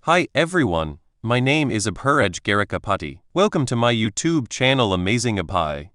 Hi everyone, my name is Abhiraj Garikapati. Welcome to my YouTube channel Amazing Abhi.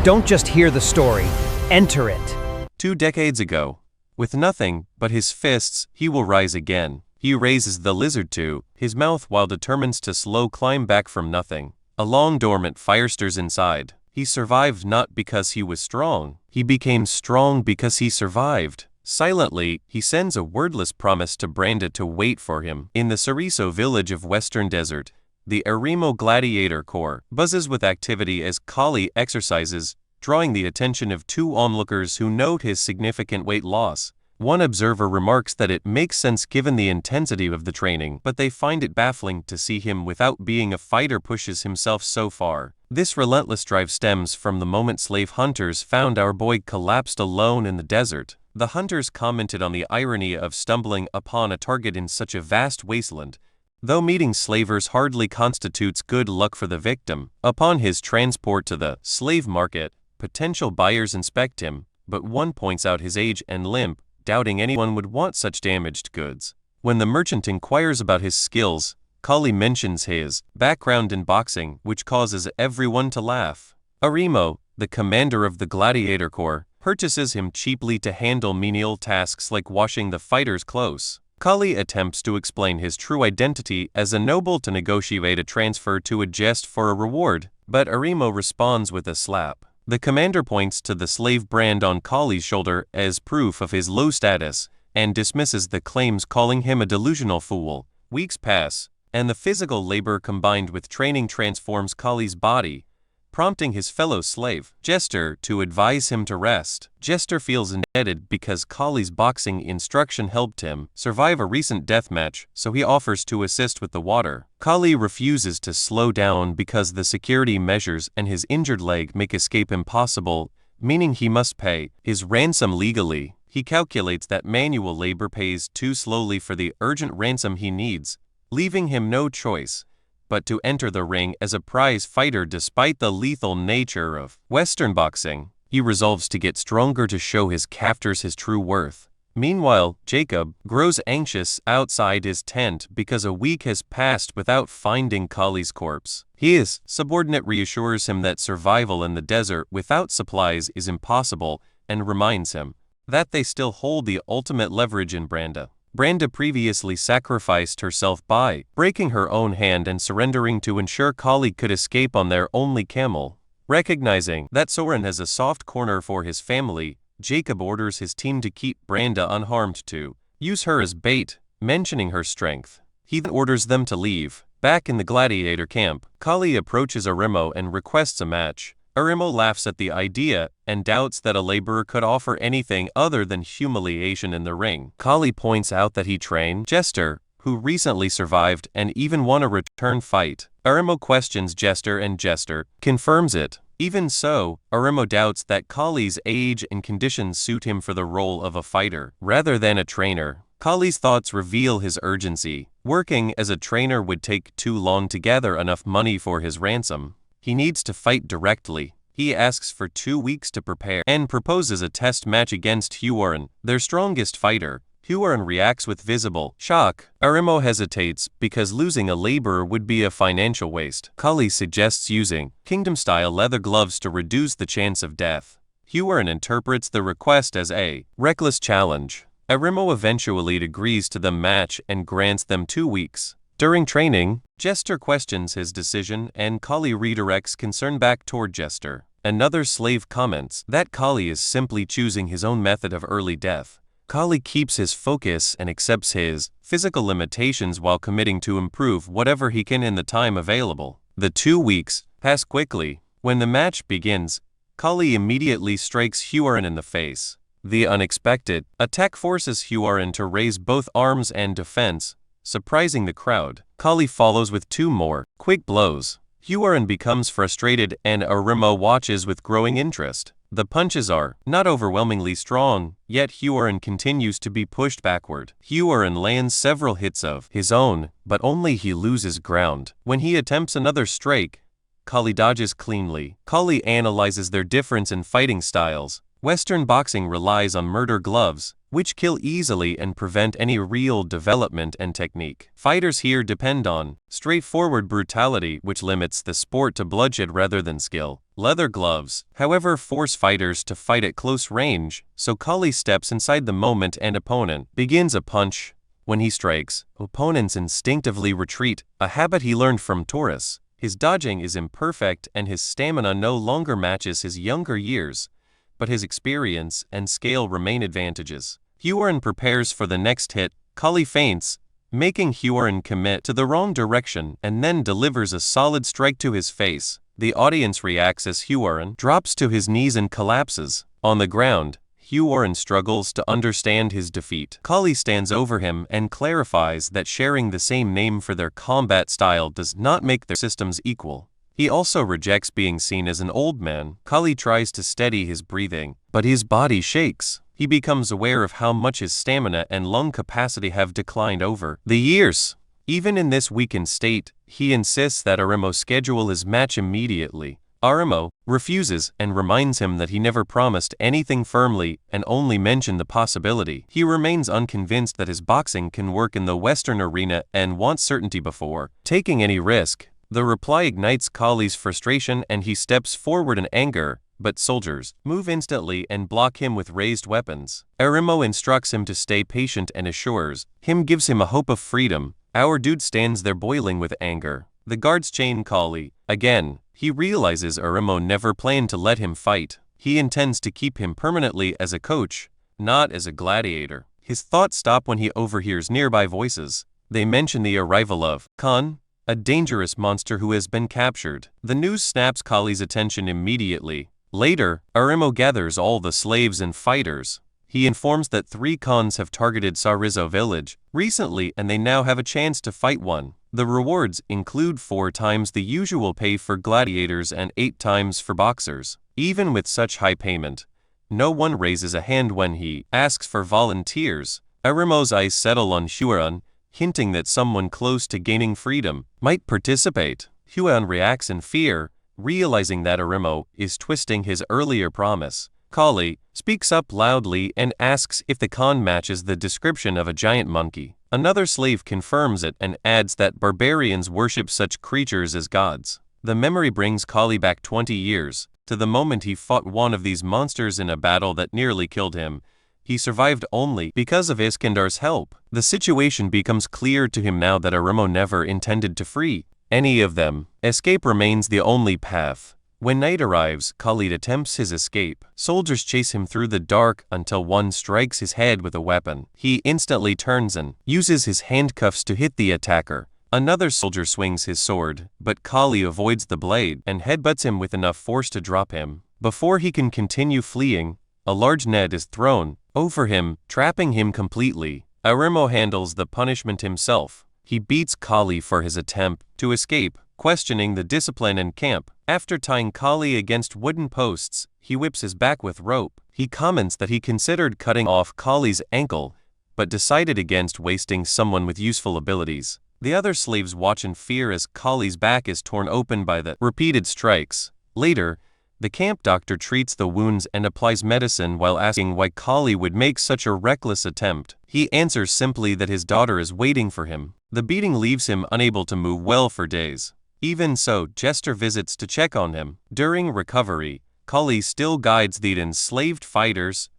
Don't just hear the story, enter it. 2 decades ago, with nothing but his fists, he will rise again. He raises the lizard to his mouth while determines to slow climb back from nothing. A long dormant fire stirs inside. He survived not because he was strong. He became strong because he survived. Silently, he sends a wordless promise to Branda to wait for him. In the Sariso village of Western Desert, the Arimo Gladiator Corps buzzes with activity as Kalli exercises, drawing the attention of 2 onlookers who note his significant weight loss. One observer remarks that it makes sense given the intensity of the training, but they find it baffling to see him without being a fighter pushes himself so far. This relentless drive stems from the moment slave hunters found our boy collapsed alone in the desert. The hunters commented on the irony of stumbling upon a target in such a vast wasteland. Though meeting slavers hardly constitutes good luck for the victim, upon his transport to the slave market, potential buyers inspect him, but one points out his age and limp, doubting anyone would want such damaged goods. When the merchant inquires about his skills, Kalli mentions his background in boxing, which causes everyone to laugh. Arimo, the commander of the Gladiator Corps, purchases him cheaply to handle menial tasks like washing the fighters' clothes. Kalli attempts to explain his true identity as a noble to negotiate a transfer to a jest for a reward, but Arimo responds with a slap. The commander points to the slave brand on Kalli's shoulder as proof of his low status, and dismisses the claims, calling him a delusional fool. Weeks pass, and the physical labor combined with training transforms Kalli's body, prompting his fellow slave, Jester, to advise him to rest. Jester feels indebted because Kalli's boxing instruction helped him survive a recent death match, so he offers to assist with the water. Kalli refuses to slow down because the security measures and his injured leg make escape impossible, meaning he must pay his ransom legally. He calculates that manual labor pays too slowly for the urgent ransom he needs, leaving him no choice but to enter the ring as a prize fighter. Despite the lethal nature of Western boxing, he resolves to get stronger to show his captors his true worth. Meanwhile, Jacob grows anxious outside his tent because a week has passed without finding Kalli's corpse. His subordinate reassures him that survival in the desert without supplies is impossible and reminds him that they still hold the ultimate leverage in Branda. Branda previously sacrificed herself by breaking her own hand and surrendering to ensure Kalli could escape on their only camel. Recognizing that Soren has a soft corner for his family, Jacob orders his team to keep Branda unharmed to use her as bait, mentioning her strength. He then orders them to leave. Back in the gladiator camp, Kalli approaches Arimo and requests a match. Arimo laughs at the idea and doubts that a laborer could offer anything other than humiliation in the ring. Kalli points out that he trained Jester, who recently survived and even won a return fight. Arimo questions Jester and Jester confirms it. Even so, Arimo doubts that Kalli's age and conditions suit him for the role of a fighter rather than a trainer. Kalli's thoughts reveal his urgency. Working as a trainer would take too long to gather enough money for his ransom. He needs to fight directly. He asks for 2 weeks to prepare and proposes a test match against Huaren, their strongest fighter. Huaren reacts with visible shock. Arimo hesitates because losing a laborer would be a financial waste. Kalli suggests using kingdom-style leather gloves to reduce the chance of death. Huaren interprets the request as a reckless challenge. Arimo eventually agrees to the match and grants them 2 weeks. During training, Jester questions his decision and Kalli redirects concern back toward Jester. Another slave comments that Kalli is simply choosing his own method of early death. Kalli keeps his focus and accepts his physical limitations while committing to improve whatever he can in the time available. The 2 weeks pass quickly. When the match begins, Kalli immediately strikes Huaren in the face. The unexpected attack forces Huaren to raise both arms and defense, surprising the crowd. Kalli follows with 2 more quick blows. Huaren becomes frustrated and Arimo watches with growing interest. The punches are not overwhelmingly strong, yet Huaren continues to be pushed backward. Huaren lands several hits of his own, but only he loses ground. When he attempts another strike, Kalli dodges cleanly. Kalli analyzes their difference in fighting styles, Western boxing relies on murder gloves, which kill easily and prevent any real development and technique. Fighters here depend on straightforward brutality, which limits the sport to bloodshed rather than skill. Leather gloves, however, force fighters to fight at close range, so Kalli steps inside the moment and opponent begins a punch. When he strikes, opponents instinctively retreat, a habit he learned from Taurus. His dodging is imperfect and his stamina no longer matches his younger years, but his experience and scale remain advantages. Hyorin prepares for the next hit. Kalli feints, making Hyorin commit to the wrong direction and then delivers a solid strike to his face. The audience reacts as Hyorin drops to his knees and collapses. On the ground, Hyorin struggles to understand his defeat. Kalli stands over him and clarifies that sharing the same name for their combat style does not make their systems equal. He also rejects being seen as an old man. Kalli tries to steady his breathing, but his body shakes. He becomes aware of how much his stamina and lung capacity have declined over the years. Even in this weakened state, he insists that Arimo schedule his match immediately. Arimo refuses and reminds him that he never promised anything firmly and only mentioned the possibility. He remains unconvinced that his boxing can work in the Western arena and wants certainty before taking any risk. The reply ignites Kalli's frustration and he steps forward in anger, but soldiers move instantly and block him with raised weapons. Arimo instructs him to stay patient and assures him gives him a hope of freedom. Our dude stands there boiling with anger. The guards chain Kalli. Again, he realizes Arimo never planned to let him fight. He intends to keep him permanently as a coach, not as a gladiator. His thoughts stop when he overhears nearby voices. They mention the arrival of Khan, a dangerous monster who has been captured. The news snaps Kalli's attention immediately. Later, Arimo gathers all the slaves and fighters. He informs that 3 Khans have targeted Sarizo village recently and they now have a chance to fight one. The rewards include 4 times the usual pay for gladiators and 8 times for boxers. Even with such high payment, no one raises a hand when he asks for volunteers. Arimo's eyes settle on Hyorin, hinting that someone close to gaining freedom might participate. Hyorin reacts in fear, realizing that Arimo is twisting his earlier promise. Kalli speaks up loudly and asks if the Khan matches the description of a giant monkey. Another slave confirms it and adds that barbarians worship such creatures as gods. The memory brings Kalli back 20 years, to the moment he fought one of these monsters in a battle that nearly killed him. He survived only because of Iskandar's help. The situation becomes clear to him now that Arimo never intended to free any of them. Escape remains the only path. When night arrives, Kalli attempts his escape. Soldiers chase him through the dark until one strikes his head with a weapon. He instantly turns and uses his handcuffs to hit the attacker. Another soldier swings his sword, but Kalli avoids the blade and headbutts him with enough force to drop him. Before he can continue fleeing, a large net is thrown over him, trapping him completely. Arimo handles the punishment himself. He beats Kalli for his attempt to escape, questioning the discipline in camp. After tying Kalli against wooden posts, he whips his back with rope. He comments that he considered cutting off Kalli's ankle, but decided against wasting someone with useful abilities. The other slaves watch in fear as Kalli's back is torn open by the repeated strikes. Later, the camp doctor treats the wounds and applies medicine while asking why Kalli would make such a reckless attempt. He answers simply that his daughter is waiting for him. The beating leaves him unable to move well for days. Even so, Jester visits to check on him. During recovery, Kalli still guides the enslaved fighters,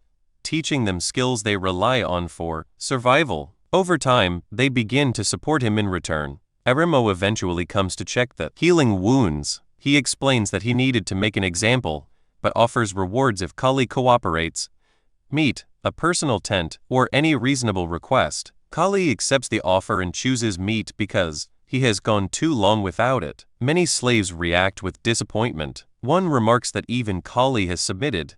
teaching them skills they rely on for survival. Over time, they begin to support him in return. Arimo eventually comes to check the healing wounds. He explains that he needed to make an example, but offers rewards if Kalli cooperates. Meat, a personal tent, or any reasonable request. Kalli accepts the offer and chooses meat because he has gone too long without it. Many slaves react with disappointment. One remarks that even Kalli has submitted,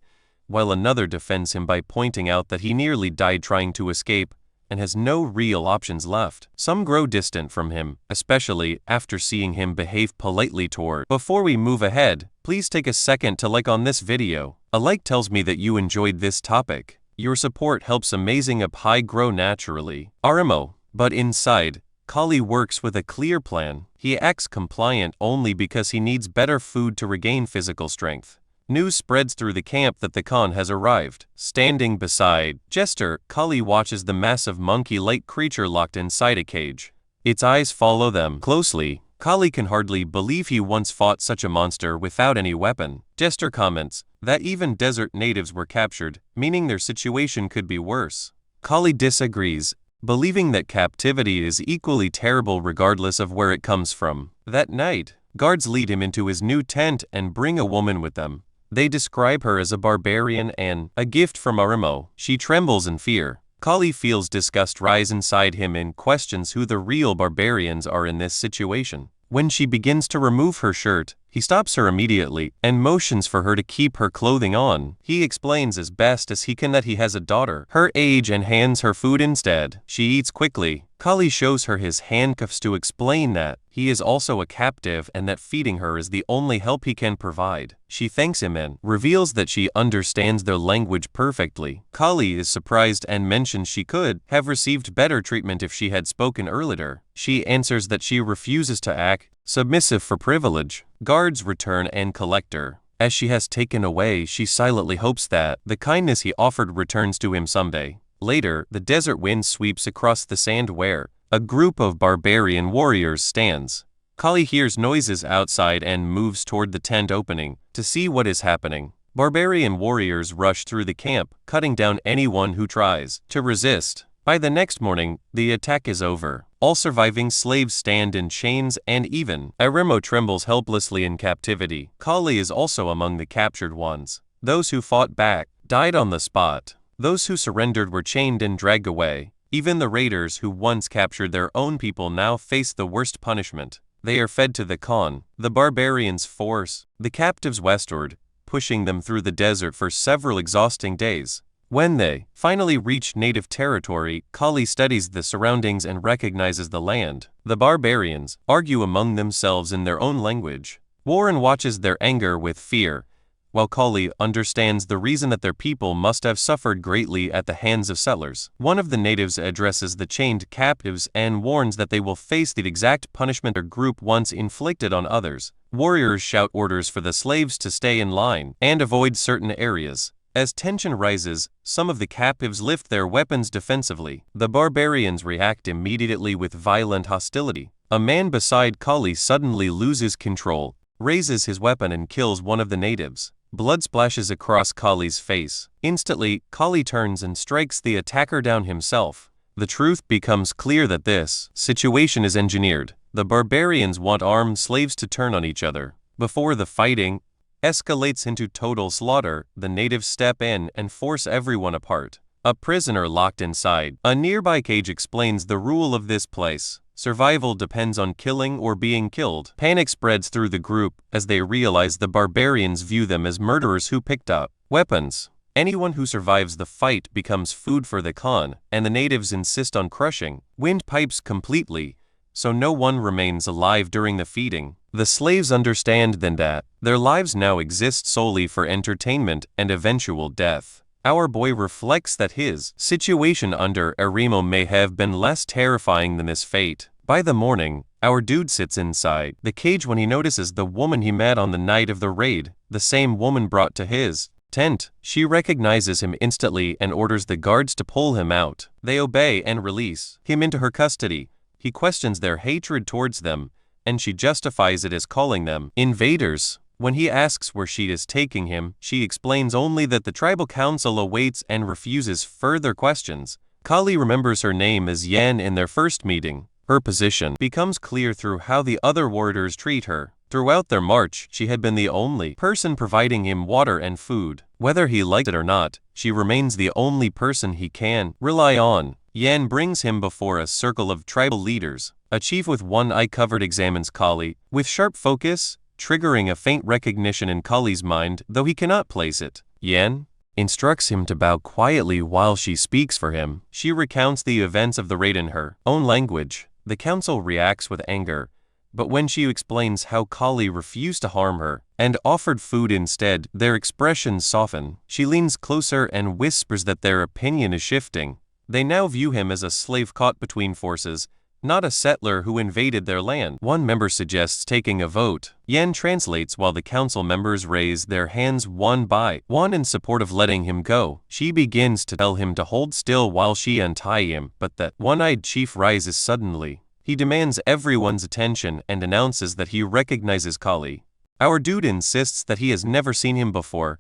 while another defends him by pointing out that he nearly died trying to escape and has no real options left. Some grow distant from him, especially after seeing him behave politely toward. Before we move ahead, please take a second to like on this video. A like tells me that you enjoyed this topic. Your support helps Amazing Up High grow naturally. Arimo, but inside, Kalli works with a clear plan. He acts compliant only because he needs better food to regain physical strength. news spreads through the camp that the Khan has arrived. Standing beside Jester, Kalli watches the massive monkey-like creature locked inside a cage. Its eyes follow them closely. Kalli can hardly believe he once fought such a monster without any weapon. Jester comments that even desert natives were captured, meaning their situation could be worse. Kalli disagrees, believing that captivity is equally terrible regardless of where it comes from. That night, guards lead him into his new tent and bring a woman with them. They describe her as a barbarian and a gift from Arimo. She trembles in fear. Kalli feels disgust rise inside him and questions who the real barbarians are in this situation. When she begins to remove her shirt, he stops her immediately and motions for her to keep her clothing on. He explains as best as he can that he has a daughter her age and hands her food instead. She eats quickly. Kalli shows her his handcuffs to explain that he is also a captive and that feeding her is the only help he can provide. She thanks him and reveals that she understands their language perfectly. Kalli is surprised and mentions she could have received better treatment if she had spoken earlier. She answers that she refuses to act submissive for privilege. Guards return and collect her. As she has taken away, she silently hopes that the kindness he offered returns to him someday. Later, the desert wind sweeps across the sand where a group of barbarian warriors stands. Kalli hears noises outside and moves toward the tent opening to see what is happening. Barbarian warriors rush through the camp, cutting down anyone who tries to resist. By the next morning, the attack is over. All surviving slaves stand in chains and even Arimo trembles helplessly in captivity. Kalli is also among the captured ones. Those who fought back died on the spot. Those who surrendered were chained and dragged away. Even the raiders who once captured their own people now face the worst punishment. They are fed to the Khan. The barbarians force the captives westward, pushing them through the desert for several exhausting days. When they finally reach native territory, Kalli studies the surroundings and recognizes the land. The barbarians argue among themselves in their own language. Warren watches their anger with fear, while Kalli understands the reason that their people must have suffered greatly at the hands of settlers. One of the natives addresses the chained captives and warns that they will face the exact punishment their group once inflicted on others. Warriors shout orders for the slaves to stay in line and avoid certain areas. As tension rises, some of the captives lift their weapons defensively. The barbarians react immediately with violent hostility. A man beside Kalli suddenly loses control, raises his weapon and kills one of the natives. Blood splashes across Kalli's face. Instantly, Kalli turns and strikes the attacker down himself. The truth becomes clear that this situation is engineered. The barbarians want armed slaves to turn on each other. Before the fighting escalates into total slaughter, the natives step in and force everyone apart. A prisoner locked inside a nearby cage explains the rule of this place. Survival depends on killing or being killed. Panic spreads through the group as they realize the barbarians view them as murderers who picked up weapons. Anyone who survives the fight becomes food for the Khan, and the natives insist on crushing windpipes completely, so no one remains alive during the feeding. The slaves understand then that their lives now exist solely for entertainment and eventual death. Our boy reflects that his situation under Arimo may have been less terrifying than this fate. By the morning, our dude sits inside the cage when he notices the woman he met on the night of the raid, the same woman brought to his tent. She recognizes him instantly and orders the guards to pull him out. They obey and release him into her custody. He questions their hatred towards them, and she justifies it as calling them invaders. When he asks where she is taking him, she explains only that the tribal council awaits and refuses further questions. Kalli remembers her name as Yan in their first meeting. Her position becomes clear through how the other warriors treat her. Throughout their march, she had been the only person providing him water and food. Whether he liked it or not, she remains the only person he can rely on. Yan brings him before a circle of tribal leaders. A chief with one eye covered examines Kalli with sharp focus, triggering a faint recognition in Kalli's mind, though he cannot place it. Yan instructs him to bow quietly while she speaks for him. She recounts the events of the raid in her own language. The council reacts with anger, but when she explains how Kalli refused to harm her and offered food instead, their expressions soften. She leans closer and whispers that their opinion is shifting. They now view him as a slave caught between forces, not a settler who invaded their land. One member suggests taking a vote. Yen translates while the council members raise their hands one by one in support of letting him go. She begins to tell him to hold still while she untie him, but that one-eyed chief rises suddenly. He demands everyone's attention and announces that he recognizes Kalli. Our dude insists that he has never seen him before,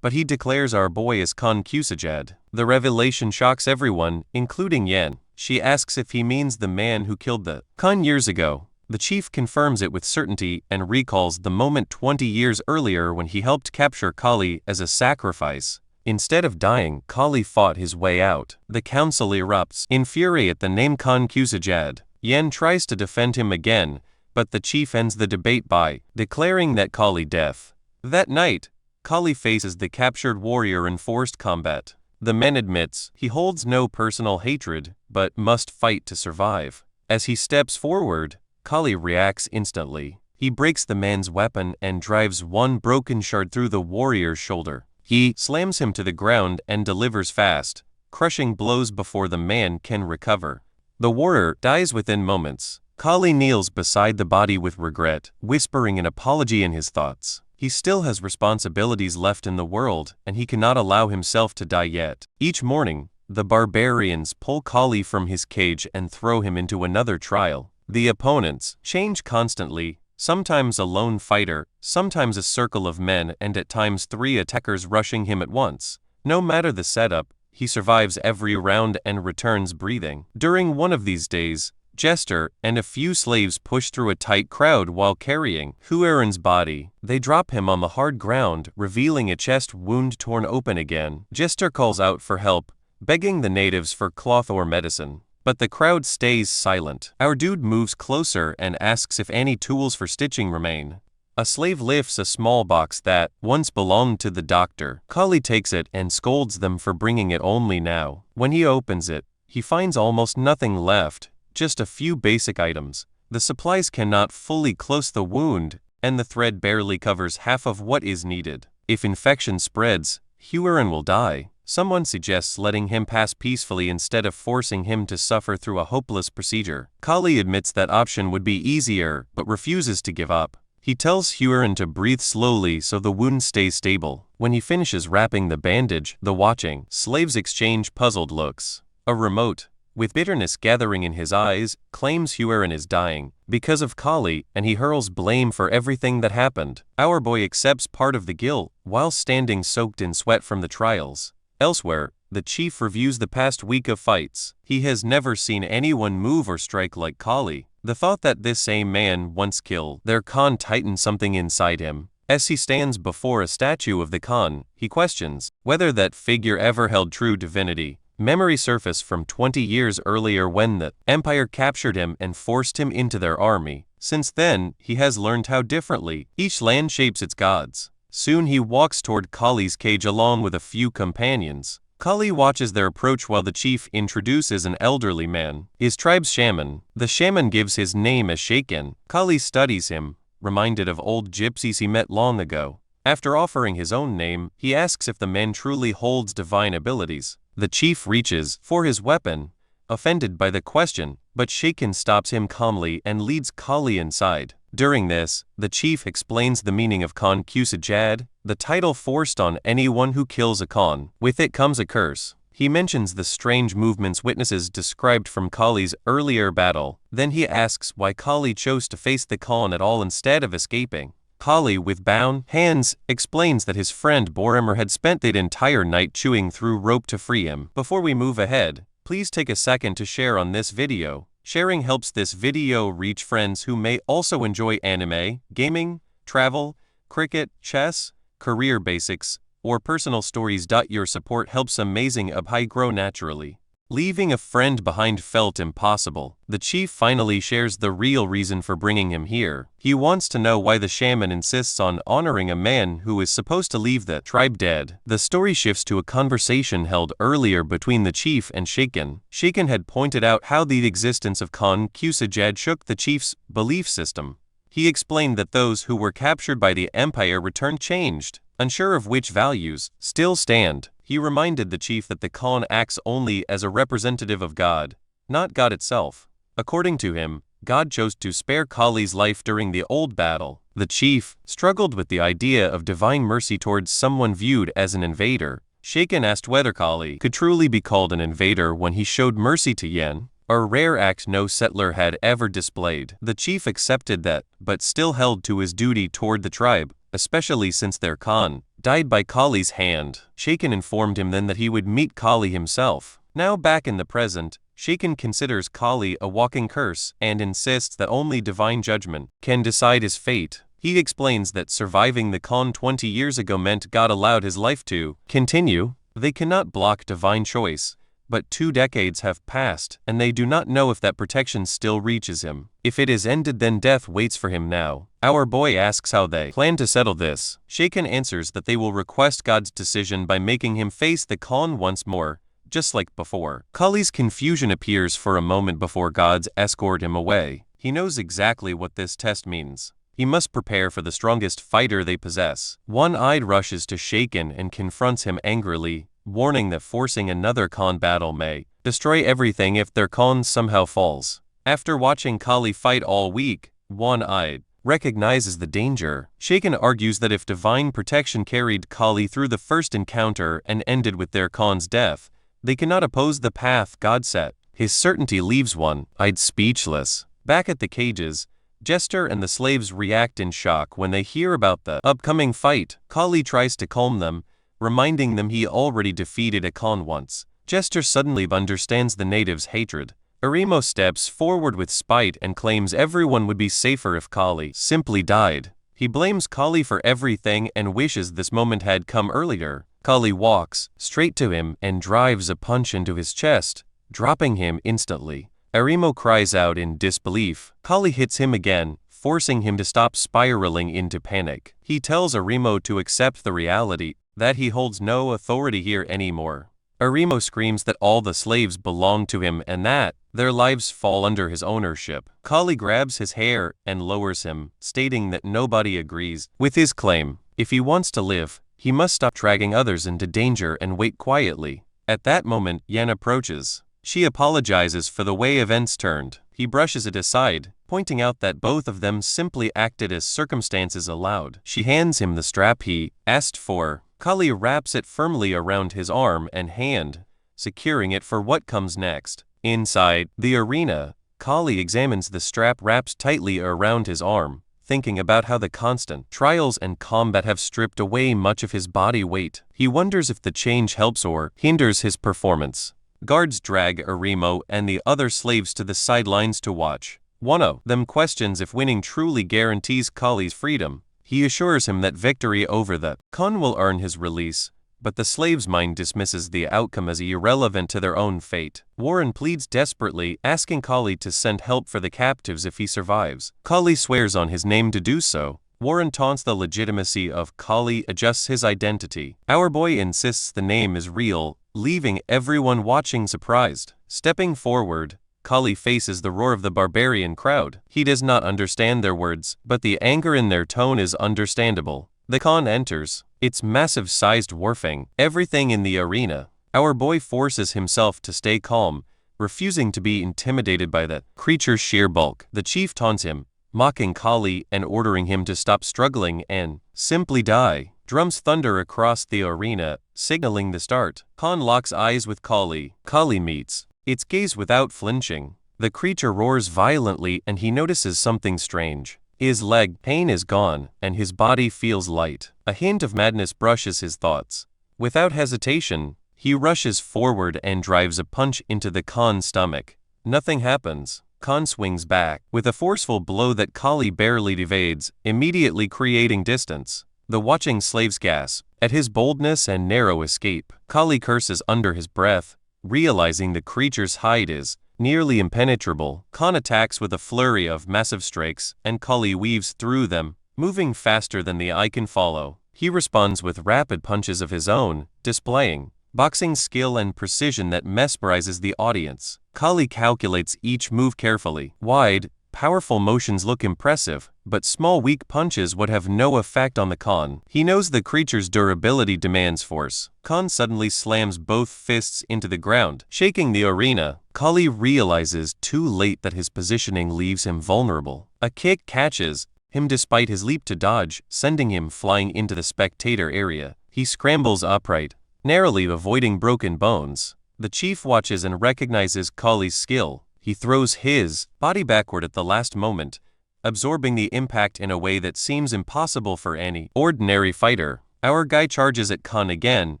but he declares our boy is Khan Kusajad. The revelation shocks everyone, including Yen. She asks if he means the man who killed the Khan years ago. The chief confirms it with certainty and recalls the moment 20 years earlier when he helped capture Kalli as a sacrifice. Instead of dying, Kalli fought his way out. The council erupts, infuriated at the name Khan Kusajad. Yen tries to defend him again, but the chief ends the debate by declaring that Kalli death. That night, Kalli faces the captured warrior in forced combat. The man admits he holds no personal hatred, but must fight to survive. As he steps forward, Kalli reacts instantly. He breaks the man's weapon and drives one broken shard through the warrior's shoulder. He slams him to the ground and delivers fast, crushing blows before the man can recover. The warrior dies within moments. Kalli kneels beside the body with regret, whispering an apology in his thoughts. He still has responsibilities left in the world, and he cannot allow himself to die yet. Each morning, the barbarians pull Kalli from his cage and throw him into another trial. The opponents change constantly, sometimes a lone fighter, sometimes a circle of men, and at times 3 attackers rushing him at once. No matter the setup, he survives every round and returns breathing. During one of these days, Jester and a few slaves push through a tight crowd while carrying Huaran's body. They drop him on the hard ground, revealing a chest wound torn open again. Jester calls out for help, begging the natives for cloth or medicine. But the crowd stays silent. Our dude moves closer and asks if any tools for stitching remain. A slave lifts a small box that once belonged to the doctor. Kalli takes it and scolds them for bringing it only now. When he opens it, he finds almost nothing left. Just a few basic items. The supplies cannot fully close the wound, and the thread barely covers half of what is needed. If infection spreads, Huaran will die. Someone suggests letting him pass peacefully instead of forcing him to suffer through a hopeless procedure. Kalli admits that option would be easier, but refuses to give up. He tells Huaran to breathe slowly so the wound stays stable. When he finishes wrapping the bandage, the watching slaves exchange puzzled looks. A remote, with bitterness gathering in his eyes, claims Huaran is dying because of Kalli, and he hurls blame for everything that happened. Our boy accepts part of the guilt while standing soaked in sweat from the trials. Elsewhere, the chief reviews the past week of fights. He has never seen anyone move or strike like Kalli. The thought that this same man once killed their Khan tightens something inside him. As he stands before a statue of the Khan, he questions whether that figure ever held true divinity. Memory surface from 20 years earlier when the Empire captured him and forced him into their army. Since then, he has learned how differently each land shapes its gods. Soon he walks toward Kalli's cage along with a few companions. Kalli watches their approach while the chief introduces an elderly man, his tribe's shaman. The shaman gives his name as Shaken. Kalli studies him, reminded of old gypsies he met long ago. After offering his own name, he asks if the man truly holds divine abilities. The chief reaches for his weapon, offended by the question, but Shaken stops him calmly and leads Kalli inside. During this, the chief explains the meaning of Khan Kusajad, the title forced on anyone who kills a Khan. With it comes a curse. He mentions the strange movements witnesses described from Kalli's earlier battle. Then he asks why Kalli chose to face the Khan at all instead of escaping. Kalli, with bound hands, explains that his friend Boromir had spent the entire night chewing through rope to free him. Before we move ahead, please take a second to share on this video. Sharing helps this video reach friends who may also enjoy anime, gaming, travel, cricket, chess, career basics, or personal stories. Your support helps amazing Abhai grow naturally. Leaving a friend behind felt impossible. The chief finally shares the real reason for bringing him here. He wants to know why the shaman insists on honoring a man who is supposed to leave the tribe dead. The story shifts to a conversation held earlier between the chief and Shaken. Shaken had pointed out how the existence of Khan Kusajad shook the chief's belief system. He explained that those who were captured by the Empire returned changed, unsure of which values still stand. He reminded the chief that the Khan acts only as a representative of God, not God itself. According to him, God chose to spare Kalli's life during the old battle. The chief struggled with the idea of divine mercy towards someone viewed as an invader. Shaken asked whether Kalli could truly be called an invader when he showed mercy to Yen, a rare act no settler had ever displayed. The chief accepted that, but still held to his duty toward the tribe, especially since their Khan died by Kalli's hand. Shaken informed him then that he would meet Kalli himself. Now back in the present, Shaken considers Kalli a walking curse and insists that only divine judgment can decide his fate. He explains that surviving the Khan 20 years ago meant God allowed his life to continue. They cannot block divine choice, but 2 decades have passed and they do not know if that protection still reaches him. If it is ended, then death waits for him now. Our boy asks how they plan to settle this. Shaken answers that they will request God's decision by making him face the Khan once more, just like before. Kalli's confusion appears for a moment before God's escort him away. He knows exactly what this test means. He must prepare for the strongest fighter they possess. One-eyed rushes to Shaken and confronts him angrily, warning that forcing another Khan battle may destroy everything if their Khan somehow falls. After watching Kalli fight all week, One-eyed recognizes the danger. Shaken argues that if divine protection carried Kalli through the first encounter and ended with their Khan's death, they cannot oppose the path God set. His certainty leaves One-eyed speechless. Back at the cages, Jester and the slaves react in shock when they hear about the upcoming fight. Kalli tries to calm them, reminding them he already defeated a Khan once. Jester suddenly understands the natives' hatred. Arimo steps forward with spite and claims everyone would be safer if Kalli simply died. He blames Kalli for everything and wishes this moment had come earlier. Kalli walks straight to him and drives a punch into his chest, dropping him instantly. Arimo cries out in disbelief. Kalli hits him again, forcing him to stop spiraling into panic. He tells Arimo to accept the reality that he holds no authority here anymore. Arimo screams that all the slaves belong to him and that their lives fall under his ownership. Kalli grabs his hair and lowers him, stating that nobody agrees with his claim. If he wants to live, he must stop dragging others into danger and wait quietly. At that moment, Yen approaches. She apologizes for the way events turned. He brushes it aside, pointing out that both of them simply acted as circumstances allowed. She hands him the strap he asked for. Kalli wraps it firmly around his arm and hand, securing it for what comes next. Inside the arena, Kalli examines the strap wrapped tightly around his arm, thinking about how the constant trials and combat have stripped away much of his body weight. He wonders if the change helps or hinders his performance. Guards drag Arimo and the other slaves to the sidelines to watch. One of them questions if winning truly guarantees Kalli's freedom. He assures him that victory over the Khan will earn his release, but the slave's mind dismisses the outcome as irrelevant to their own fate. Warren pleads desperately, asking Kalli to send help for the captives if he survives. Kalli swears on his name to do so. Warren taunts the legitimacy of Kalli, adjusts his identity. Our boy insists the name is real, leaving everyone watching surprised. Stepping forward, Kalli faces the roar of the barbarian crowd. He does not understand their words, but the anger in their tone is understandable. The Khan enters, its massive-sized dwarfing everything in the arena. Our boy forces himself to stay calm, refusing to be intimidated by the creature's sheer bulk. The chief taunts him, mocking Kalli and ordering him to stop struggling and simply die. Drums thunder across the arena, signaling the start. Khan locks eyes with Kalli. Kalli meets its gaze without flinching. The creature roars violently and he notices something strange. His leg pain is gone and his body feels light. A hint of madness brushes his thoughts. Without hesitation, he rushes forward and drives a punch into the Khan's stomach. Nothing happens. Khan swings back with a forceful blow that Kalli barely evades, immediately creating distance. The watching slaves gasp at his boldness and narrow escape. Kalli curses under his breath, realizing the creature's hide is nearly impenetrable. Khan attacks with a flurry of massive strikes, and Kalli weaves through them, moving faster than the eye can follow. He responds with rapid punches of his own, displaying boxing skill and precision that mesmerizes the audience. Kalli calculates each move carefully. Wide, powerful motions look impressive, but small weak punches would have no effect on the Khan. He knows the creature's durability demands force. Khan suddenly slams both fists into the ground, shaking the arena. Kalli realizes too late that his positioning leaves him vulnerable. A kick catches him despite his leap to dodge, sending him flying into the spectator area. He scrambles upright, narrowly avoiding broken bones. The chief watches and recognizes Kalli's skill. He throws his body backward at the last moment, absorbing the impact in a way that seems impossible for any ordinary fighter. Our guy charges at Khan again,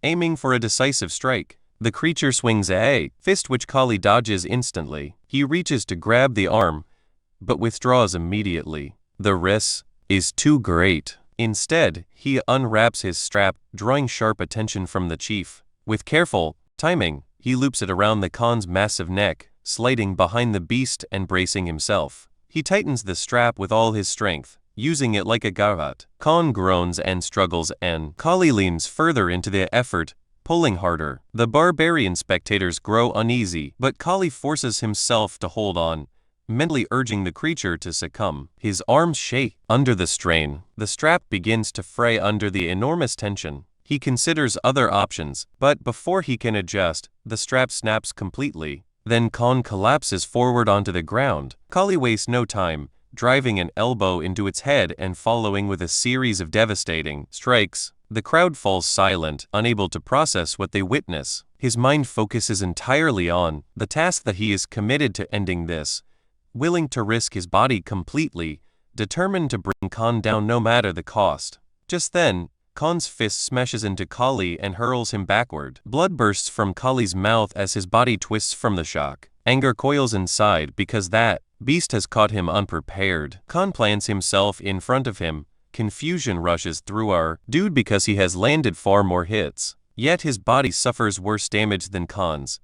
aiming for a decisive strike. The creature swings a fist which Kalli dodges instantly. He reaches to grab the arm, but withdraws immediately. The risk is too great. Instead, he unwraps his strap, drawing sharp attention from the chief. With careful timing, he loops it around the Khan's massive neck, sliding behind the beast and bracing himself. He tightens the strap with all his strength, using it like a garrote. Khan groans and struggles, and Kalli leans further into the effort, pulling harder. The barbarian spectators grow uneasy, but Kalli forces himself to hold on, mentally urging the creature to succumb. His arms shake under the strain. The strap begins to fray under the enormous tension. He considers other options, but before he can adjust, the strap snaps completely. Then Khan collapses forward onto the ground. Kalli wastes no time, driving an elbow into its head and following with a series of devastating strikes. The crowd falls silent, unable to process what they witness. His mind focuses entirely on the task that he is committed to ending this, willing to risk his body completely, determined to bring Khan down no matter the cost. Just then, Khan's fist smashes into Kalli and hurls him backward. Blood bursts from Kalli's mouth as his body twists from the shock. Anger coils inside because that beast has caught him unprepared. Khan plants himself in front of him. Confusion rushes through our dude because he has landed far more hits. Yet his body suffers worse damage than Khan's.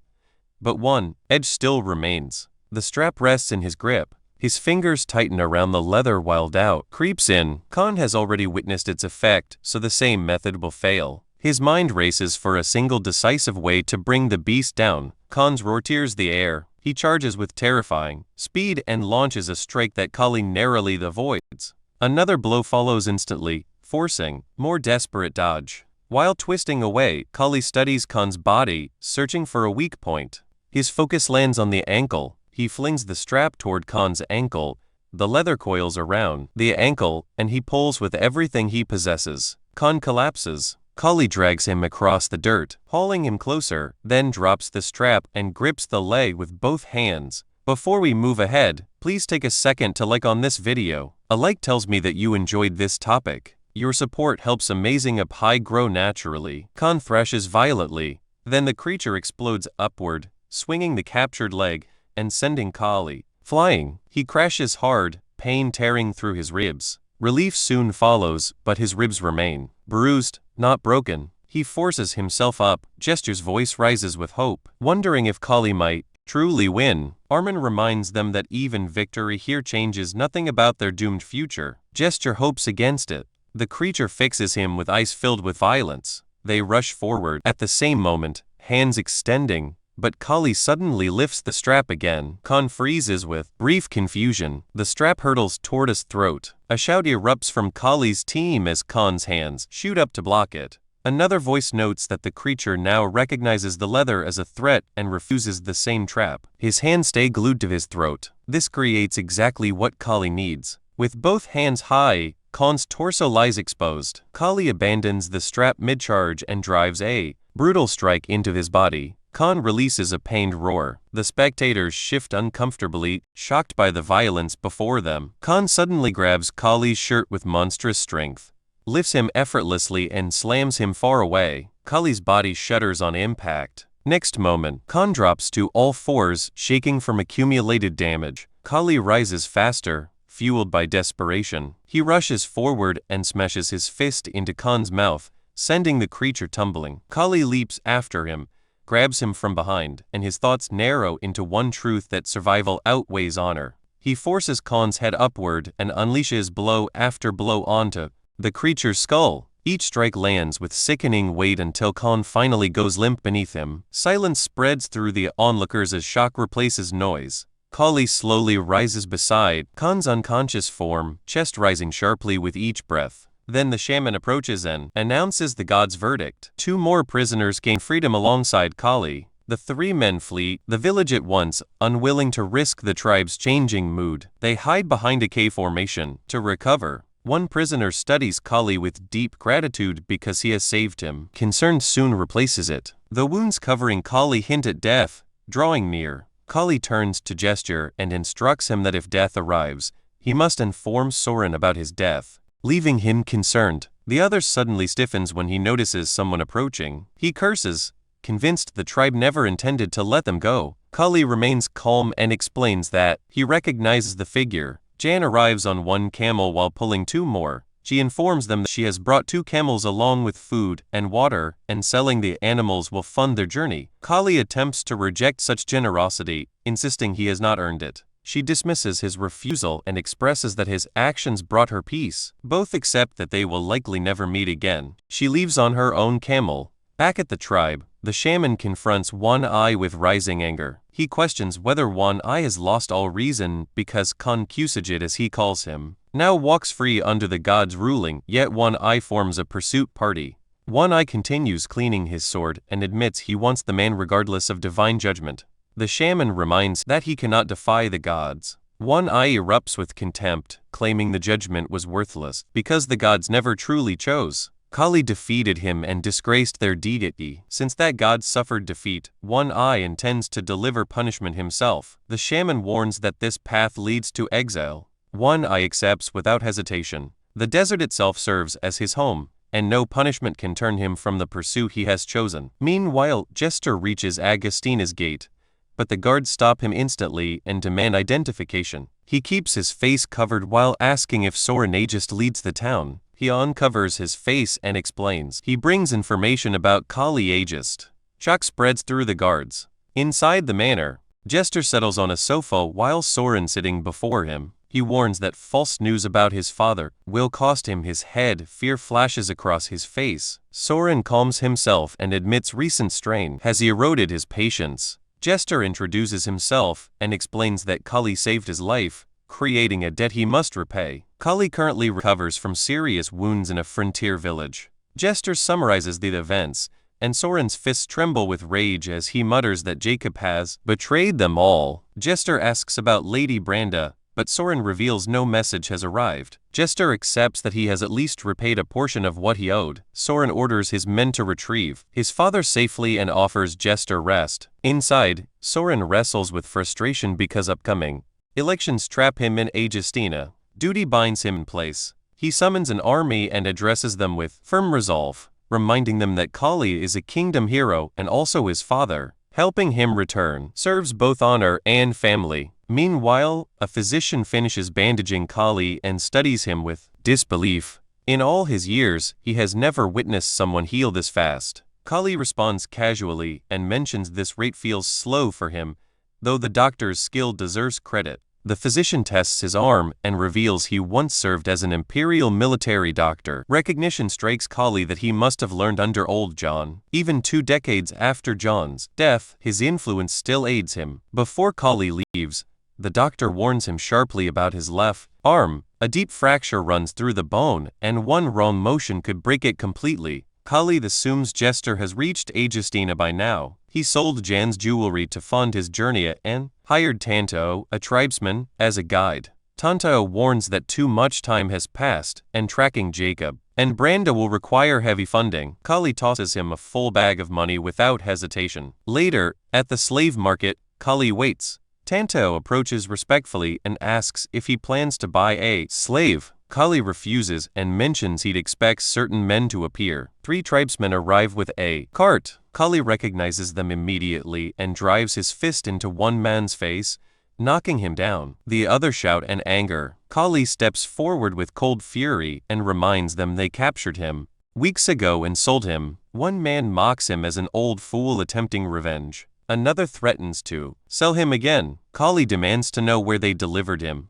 But one edge still remains. The strap rests in his grip. His fingers tighten around the leather while doubt creeps in. Khan has already witnessed its effect, so the same method will fail. His mind races for a single decisive way to bring the beast down. Khan's roar tears the air. He charges with terrifying speed and launches a strike that Kalli narrowly avoids. Another blow follows instantly, forcing more desperate dodge. While twisting away, Kalli studies Khan's body, searching for a weak point. His focus lands on the ankle. He flings the strap toward Khan's ankle. The leather coils around the ankle, and he pulls with everything he possesses. Khan collapses. Kalli drags him across the dirt, hauling him closer, then drops the strap and grips the leg with both hands. Before we move ahead, please take a second to like on this video. A like tells me that you enjoyed this topic. Your support helps Amazing Up High grow naturally. Khan thrashes violently. Then the creature explodes upward, swinging the captured leg and sending Kalli flying. He crashes hard, pain tearing through his ribs. Relief soon follows, but his ribs remain bruised, not broken. He forces himself up. Gesture's voice rises with hope, wondering if Kalli might truly win. Armin reminds them that even victory here changes nothing about their doomed future. Gesture hopes against it. The creature fixes him with ice filled with violence. They rush forward at the same moment, hands extending. But Kalli suddenly lifts the strap again. Khan freezes with brief confusion. The strap hurtles toward his throat. A shout erupts from Kalli's team as Khan's hands shoot up to block it. Another voice notes that the creature now recognizes the leather as a threat and refuses the same trap. His hands stay glued to his throat. This creates exactly what Kalli needs. With both hands high, Khan's torso lies exposed. Kalli abandons the strap mid-charge and drives a brutal strike into his body. Khan releases a pained roar. The spectators shift uncomfortably, shocked by the violence before them. Khan suddenly grabs Kalli's shirt with monstrous strength, lifts him effortlessly and slams him far away. Kalli's body shudders on impact. Next moment, Khan drops to all fours, shaking from accumulated damage. Kalli rises faster, fueled by desperation. He rushes forward and smashes his fist into Khan's mouth, sending the creature tumbling. Kalli leaps after him, grabs him from behind, and his thoughts narrow into one truth: that survival outweighs honor. He forces Khan's head upward and unleashes blow after blow onto the creature's skull. Each strike lands with sickening weight until Khan finally goes limp beneath him. Silence spreads through the onlookers as shock replaces noise. Kalli slowly rises beside Khan's unconscious form, chest rising sharply with each breath. Then the shaman approaches and announces the god's verdict. 2 more prisoners gain freedom alongside Kalli. The 3 men flee the village at once, unwilling to risk the tribe's changing mood. They hide behind a cave formation to recover. One prisoner studies Kalli with deep gratitude because he has saved him. Concern soon replaces it. The wounds covering Kalli hint at death, drawing near. Kalli turns to Gesture and instructs him that if death arrives, he must inform Soren about his death, leaving him concerned. The other suddenly stiffens when he notices someone approaching. He curses, convinced the tribe never intended to let them go. Kalli remains calm and explains that he recognizes the figure. Jan arrives on 1 camel while pulling 2 more. She informs them that she has brought 2 camels along with food and water, and selling the animals will fund their journey. Kalli attempts to reject such generosity, insisting he has not earned it. She dismisses his refusal and expresses that his actions brought her peace. Both accept that they will likely never meet again. She leaves on her own camel. Back at the tribe, the shaman confronts One Eye with rising anger. He questions whether One Eye has lost all reason because Khan Kusajit, as he calls him, now walks free under the god's ruling, yet One Eye forms a pursuit party. One Eye continues cleaning his sword and admits he wants the man regardless of divine judgment. The shaman reminds that he cannot defy the gods. One Eye erupts with contempt, claiming the judgment was worthless because the gods never truly chose. Kalli defeated him and disgraced their deity. Since that god suffered defeat, One Eye intends to deliver punishment himself. The shaman warns that this path leads to exile. One Eye accepts without hesitation. The desert itself serves as his home, and no punishment can turn him from the pursuit he has chosen. Meanwhile, Jester reaches Agostina's gate, but the guards stop him instantly and demand identification. He keeps his face covered while asking if Soren Agist leads the town. He uncovers his face and explains. He brings information about Kalli Agist. Shock spreads through the guards. Inside the manor, Jester settles on a sofa while Soren sitting before him. He warns that false news about his father will cost him his head. Fear flashes across his face. Soren calms himself and admits recent strain has eroded his patience. Jester introduces himself and explains that Kalli saved his life, creating a debt he must repay. Kalli currently recovers from serious wounds in a frontier village. Jester summarizes the events, and Soren's fists tremble with rage as he mutters that Jacob has betrayed them all. Jester asks about Lady Branda, but Soren reveals no message has arrived. Jester accepts that he has at least repaid a portion of what he owed. Soren orders his men to retrieve his father safely and offers Jester rest. Inside, Soren wrestles with frustration because upcoming elections trap him in Agistina. Duty binds him in place. He summons an army and addresses them with firm resolve, reminding them that Kalli is a kingdom hero and also his father. Helping him return serves both honor and family. Meanwhile, a physician finishes bandaging Kalli and studies him with disbelief. In all his years, he has never witnessed someone heal this fast. Kalli responds casually and mentions this rate feels slow for him, though the doctor's skill deserves credit. The physician tests his arm and reveals he once served as an imperial military doctor. Recognition strikes Kalli that he must have learned under old John. Even 2 decades after John's death, his influence still aids him. Before Kalli leaves, the doctor warns him sharply about his left arm. A deep fracture runs through the bone, and one wrong motion could break it completely. Kalli assumes Jester has reached Agistina by now. He sold Jan's jewelry to fund his journey and hired Tanto, a tribesman, as a guide. Tanto warns that too much time has passed, and tracking Jacob and Branda will require heavy funding. Kalli tosses him a full bag of money without hesitation. Later, at the slave market, Kalli waits. Tanto approaches respectfully and asks if he plans to buy a slave. Kalli refuses and mentions he'd expect certain men to appear. 3 tribesmen arrive with a cart. Kalli recognizes them immediately and drives his fist into one man's face, knocking him down. The others shout in anger. Kalli steps forward with cold fury and reminds them they captured him weeks ago and sold him. One man mocks him as an old fool attempting revenge. Another threatens to sell him again. Kalli demands to know where they delivered him,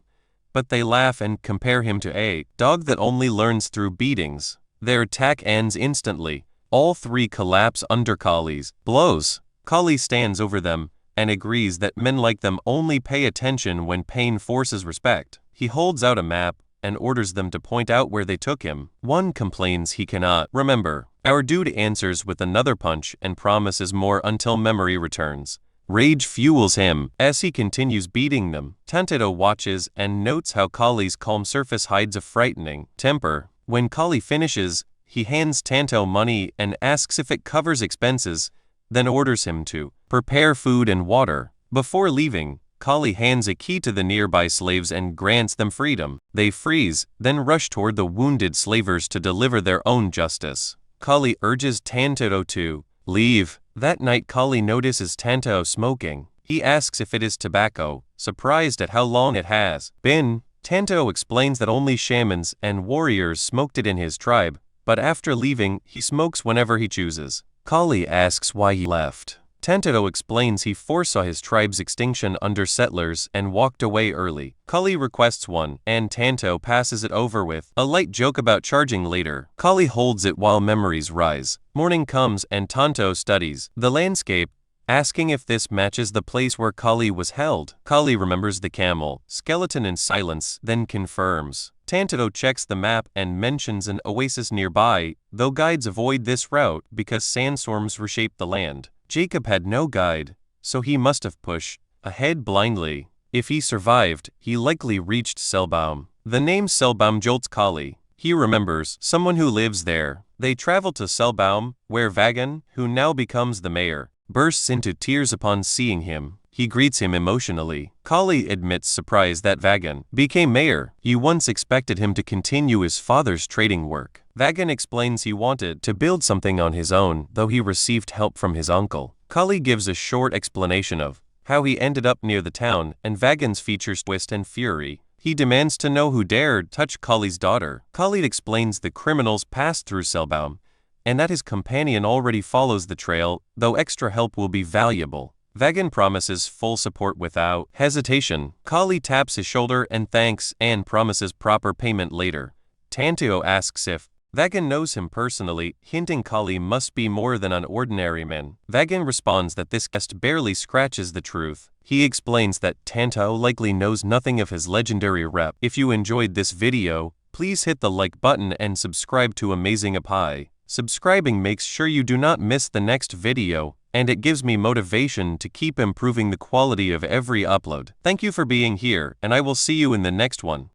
but they laugh and compare him to a dog that only learns through beatings. Their attack ends instantly. All 3 collapse under Kalli's blows. Kalli stands over them, and agrees that men like them only pay attention when pain forces respect. He holds out a map and orders them to point out where they took him. One complains he cannot remember. Our dude answers with another punch and promises more until memory returns. Rage fuels him as he continues beating them. Tantado watches and notes how Kalli's calm surface hides a frightening temper. When Kalli finishes, he hands Tanto money and asks if it covers expenses, then orders him to prepare food and water. Before leaving, Kalli hands a key to the nearby slaves and grants them freedom. They freeze, then rush toward the wounded slavers to deliver their own justice. Kalli urges Tanto to leave. That night Kalli notices Tanto smoking. He asks if it is tobacco, surprised at how long it has been. Tanto explains that only shamans and warriors smoked it in his tribe, but after leaving, he smokes whenever he chooses. Kalli asks why he left. Tanto explains he foresaw his tribe's extinction under settlers and walked away early. Kalli requests one, and Tanto passes it over with a light joke about charging later. Kalli holds it while memories rise. Morning comes and Tanto studies the landscape, asking if this matches the place where Kalli was held. Kalli remembers the camel skeleton in silence, then confirms. Tanto checks the map and mentions an oasis nearby, though guides avoid this route because sandstorms reshape the land. Jacob had no guide, so he must have pushed ahead blindly. If he survived, he likely reached Selbaum. The name Selbaum jolts Kalli. He remembers someone who lives there. They travel to Selbaum, where Vagan, who now becomes the mayor, bursts into tears upon seeing him. He greets him emotionally. Kalli admits surprise that Vagan became mayor. He once expected him to continue his father's trading work. Vagan explains he wanted to build something on his own, though he received help from his uncle. Kalli gives a short explanation of how he ended up near the town, and Vagan's features twist and fury. He demands to know who dared touch Kalli's daughter. Kalli explains the criminals passed through Selbaum, and that his companion already follows the trail, though extra help will be valuable. Vagan promises full support without hesitation. Kalli taps his shoulder and thanks and promises proper payment later. Tanto asks if Vagan knows him personally, hinting Kalli must be more than an ordinary man. Vagan responds that this guest barely scratches the truth. He explains that Tanto likely knows nothing of his legendary rep. If you enjoyed this video, please hit the like button and subscribe to Amazing Apai. Subscribing makes sure you do not miss the next video, and it gives me motivation to keep improving the quality of every upload. Thank you for being here, and I will see you in the next one.